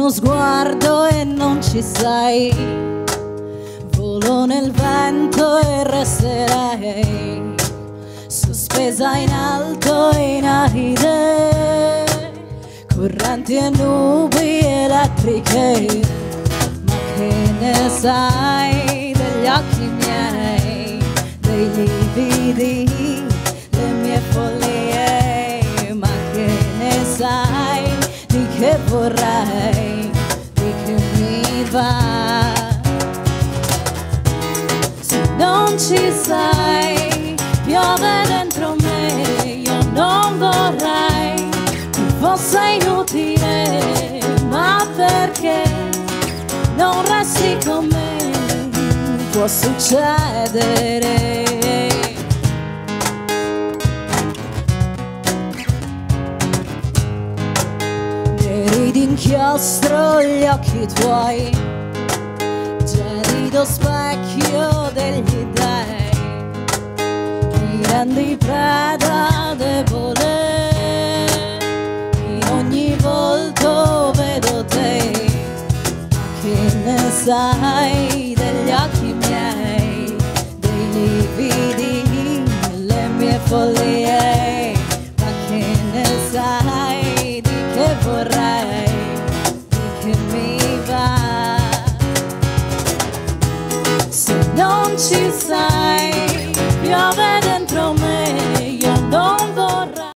uno sguardo e non ci sei, volo nel vento e resterei sospesa in alto e in aire, correnti e nubi elettriche. Ma che ne sai degli occhi miei, dei lividi, le mie follie? Ma che ne sai di che vorrei, di che mi va? Se non ci sei, piove dentro me, io non vorrei che fosse inutile, ma perché non resti con me? Può succedere. Neri d'inchiostro gli occhi tuoi, gelido specchio degli dei, mi rendi preda debole, in ogni volto vedo te. Che ne sai degli occhi miei, dei lividi, le mie follie?